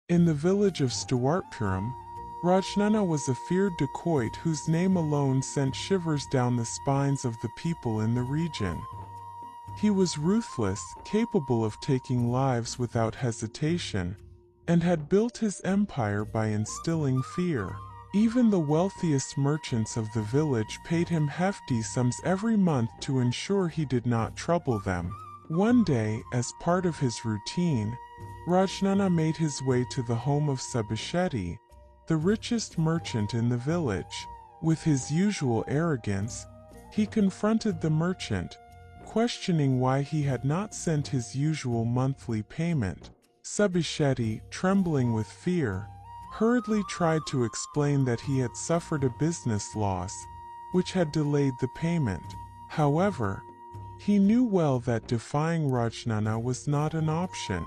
In the village of Stewartpuram, Rajnana was a feared dacoit whose name alone sent shivers down the spines of the people in the region. He was ruthless, capable of taking lives without hesitation, and had built his empire by instilling fear. Even the wealthiest merchants of the village paid him hefty sums every month to ensure he did not trouble them. One day, as part of his routine, Rajnana made his way to the home of Subishetty, the richest merchant in the village. With his usual arrogance, he confronted the merchant, questioning why he had not sent his usual monthly payment. Subishetty, trembling with fear, hurriedly tried to explain that he had suffered a business loss, which had delayed the payment. However, he knew well that defying Rajnana was not an option.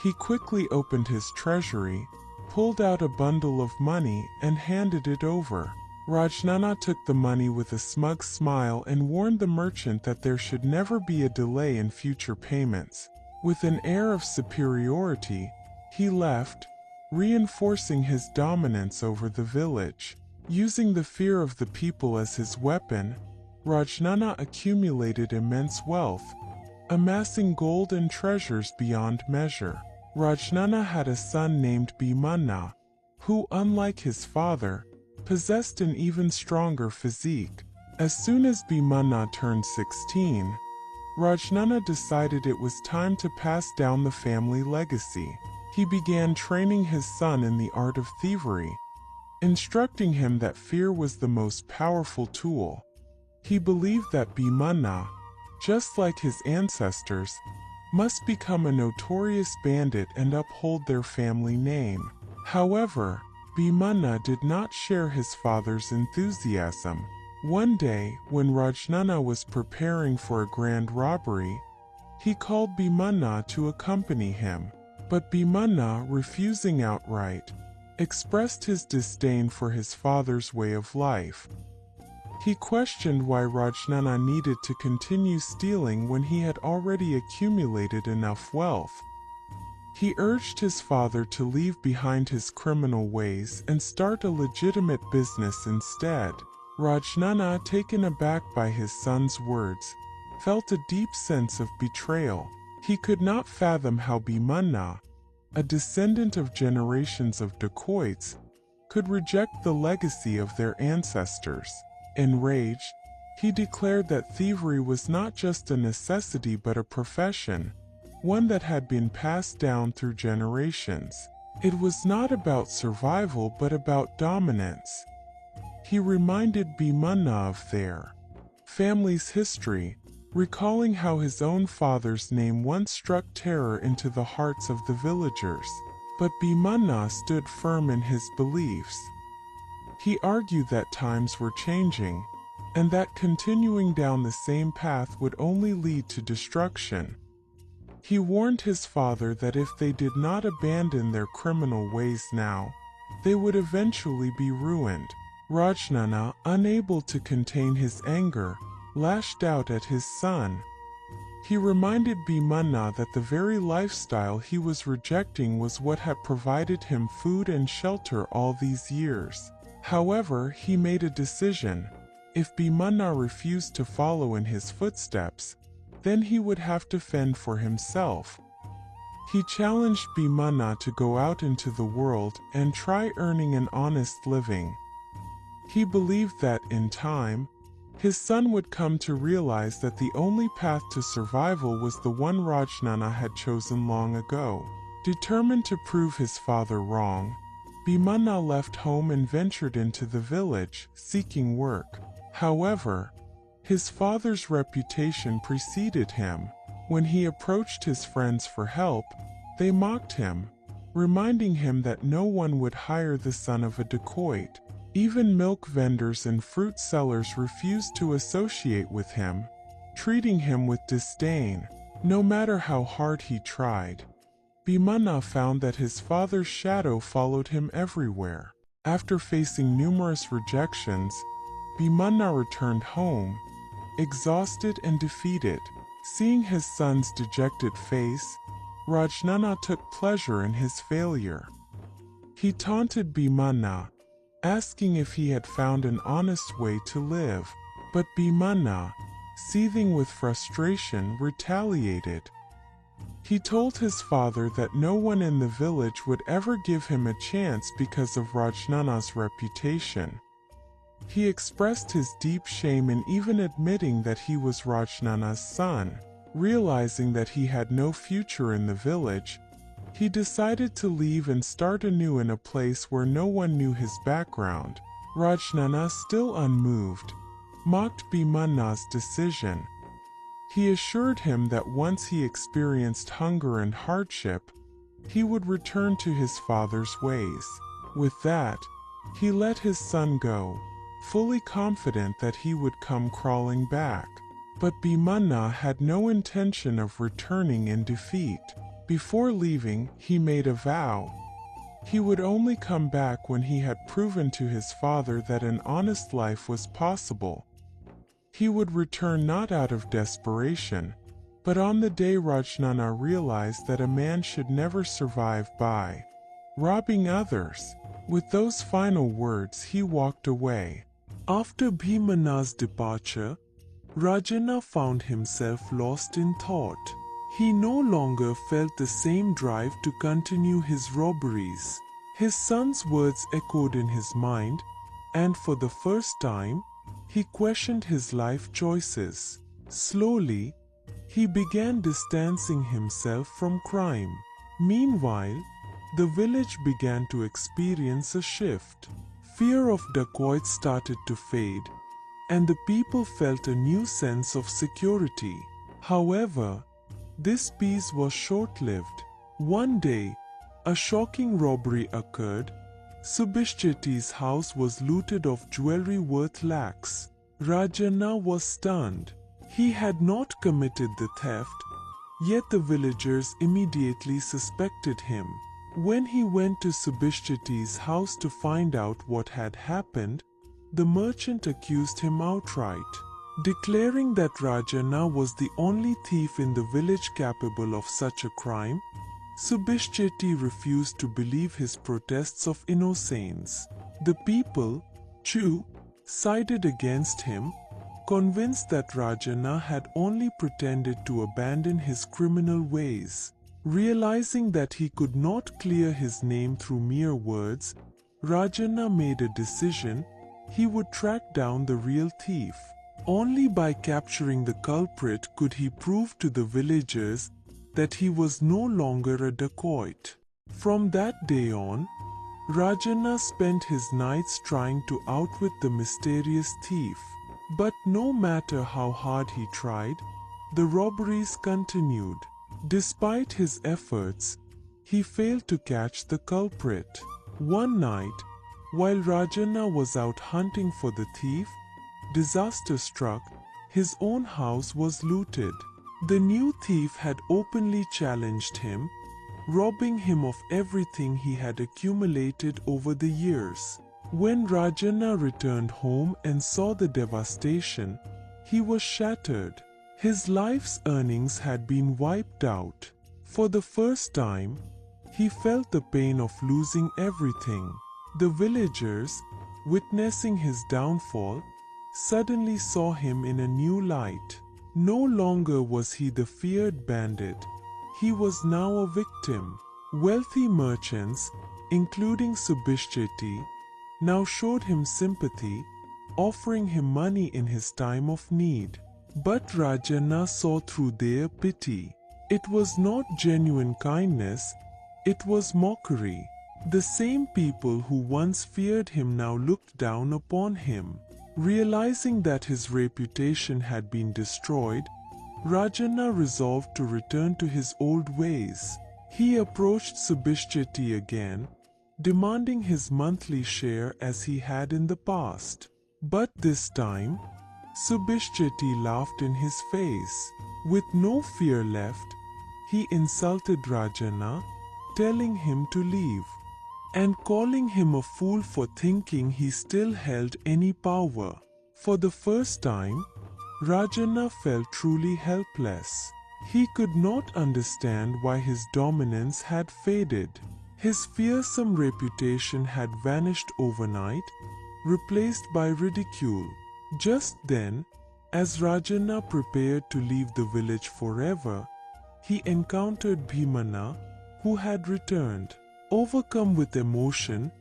He quickly opened his treasury, pulled out a bundle of money, and handed it over. Rajnana took the money with a smug smile and warned the merchant that there should never be a delay in future payments. With an air of superiority, he left, reinforcing his dominance over the village. Using the fear of the people as his weapon, Rajnana accumulated immense wealth, amassing gold and treasures beyond measure. Rajnana had a son named Bhimanna, who, unlike his father, possessed an even stronger physique. As soon as Bhimanna turned 16, Rajnana decided it was time to pass down the family legacy. He began training his son in the art of thievery, instructing him that fear was the most powerful tool. He believed that Bhimanna, just like his ancestors, must become a notorious bandit and uphold their family name. However, Bhimanna did not share his father's enthusiasm. One day, when Rajnana was preparing for a grand robbery, he called Bhimanna to accompany him. But Bhimanna, refusing outright, expressed his disdain for his father's way of life. He questioned why Rajnana needed to continue stealing when he had already accumulated enough wealth. He urged his father to leave behind his criminal ways and start a legitimate business instead. Rajnana, taken aback by his son's words, felt a deep sense of betrayal. He could not fathom how Bhimanna, a descendant of generations of dacoits, could reject the legacy of their ancestors. Enraged, he declared that thievery was not just a necessity but a profession, one that had been passed down through generations. It was not about survival but about dominance. He reminded Bhimanna of their family's history, recalling how his own father's name once struck terror into the hearts of the villagers. But Bhimanna stood firm in his beliefs. He argued that times were changing, and that continuing down the same path would only lead to destruction. He warned his father that if they did not abandon their criminal ways now, they would eventually be ruined. Rajnana, unable to contain his anger, lashed out at his son. He reminded Bhimanna that the very lifestyle he was rejecting was what had provided him food and shelter all these years. However, he made a decision. If Bhimanna refused to follow in his footsteps, then he would have to fend for himself. He challenged Bhimanna to go out into the world and try earning an honest living. He believed that, in time, his son would come to realize that the only path to survival was the one Rajnana had chosen long ago. Determined to prove his father wrong, Bhimanna left home and ventured into the village, seeking work. However, his father's reputation preceded him. When he approached his friends for help, they mocked him, reminding him that no one would hire the son of a dacoit. Even milk vendors and fruit sellers refused to associate with him, treating him with disdain, no matter how hard he tried. Bhimanna found that his father's shadow followed him everywhere. After facing numerous rejections, Bhimanna returned home, exhausted and defeated. Seeing his son's dejected face, Rajnana took pleasure in his failure. He taunted Bhimana, asking if he had found an honest way to live, but Bhimana, seething with frustration, retaliated. He told his father that no one in the village would ever give him a chance because of Rajnana's reputation. He expressed his deep shame in even admitting that he was Rajnana's son. Realizing that he had no future in the village, he decided to leave and start anew in a place where no one knew his background. Rajnana, still unmoved, mocked Bhimana's decision. He assured him that once he experienced hunger and hardship, he would return to his father's ways. With that, he let his son go, fully confident that he would come crawling back. But Bhimana had no intention of returning in defeat. Before leaving, he made a vow. He would only come back when he had proven to his father that an honest life was possible. He would return not out of desperation, but on the day Rajnana realized that a man should never survive by robbing others. With those final words, he walked away. After Bhimana's departure, Rajana found himself lost in thought. He no longer felt the same drive to continue his robberies. His son's words echoed in his mind, and for the first time, he questioned his life choices. Slowly, he began distancing himself from crime. Meanwhile, the village began to experience a shift. Fear of dacoits started to fade, and the people felt a new sense of security. However, this peace was short-lived. One day, a shocking robbery occurred. Subishchetty's house was looted of jewelry worth lakhs. Rajana was stunned. He had not committed the theft, yet the villagers immediately suspected him. When he went to Subishchetty's house to find out what had happened, the merchant accused him outright, declaring that Rajana was the only thief in the village capable of such a crime. Subishchetty refused to believe his protests of innocence. The people, too, sided against him, convinced that Rajana had only pretended to abandon his criminal ways. Realizing that he could not clear his name through mere words, Rajana made a decision. He would track down the real thief. Only by capturing the culprit could he prove to the villagers that he was no longer a dacoit. From that day on, Rajana spent his nights trying to outwit the mysterious thief. But no matter how hard he tried, the robberies continued. Despite his efforts, he failed to catch the culprit. One night, while Rajana was out hunting for the thief, disaster struck. His own house was looted. The new thief had openly challenged him, robbing him of everything he had accumulated over the years. When Rajana returned home and saw the devastation, he was shattered. His life's earnings had been wiped out. For the first time, he felt the pain of losing everything. The villagers, witnessing his downfall, suddenly saw him in a new light. No longer was he the feared bandit. He was now a victim. Wealthy merchants, including Subishchetty, now showed him sympathy, offering him money in his time of need. But Rajana saw through their pity. It was not genuine kindness, it was mockery. The same people who once feared him now looked down upon him. Realizing that his reputation had been destroyed, Rajana resolved to return to his old ways. He approached Subishchetty again, demanding his monthly share as he had in the past. But this time, Subishchetty laughed in his face. With no fear left, he insulted Rajana, telling him to leave, and calling him a fool for thinking he still held any power. For the first time, Rajana felt truly helpless. He could not understand why his dominance had faded. His fearsome reputation had vanished overnight, replaced by ridicule. Just then, as Rajanna prepared to leave the village forever, he encountered Bhimana, who had returned. Overcome with emotion,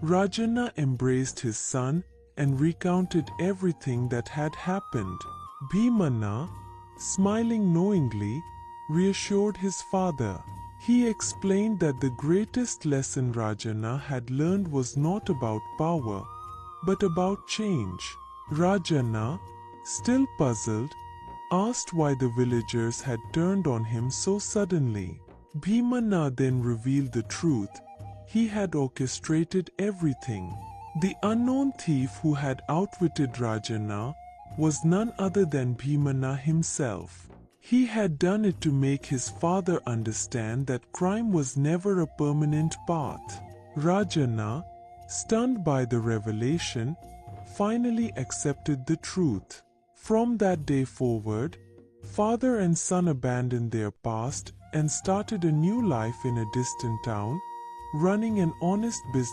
Rajanna embraced his son and recounted everything that had happened. Bhimana, smiling knowingly, reassured his father. He explained that the greatest lesson Rajanna had learned was not about power, but about change. Rajanna, still puzzled, asked why the villagers had turned on him so suddenly. Bhimana then revealed the truth. He had orchestrated everything. The unknown thief who had outwitted Rajanna was none other than Bhimana himself. He had done it to make his father understand that crime was never a permanent path. Rajanna, stunned by the revelation, finally accepted the truth. From that day forward, father and son abandoned their past and started a new life in a distant town, running an honest business.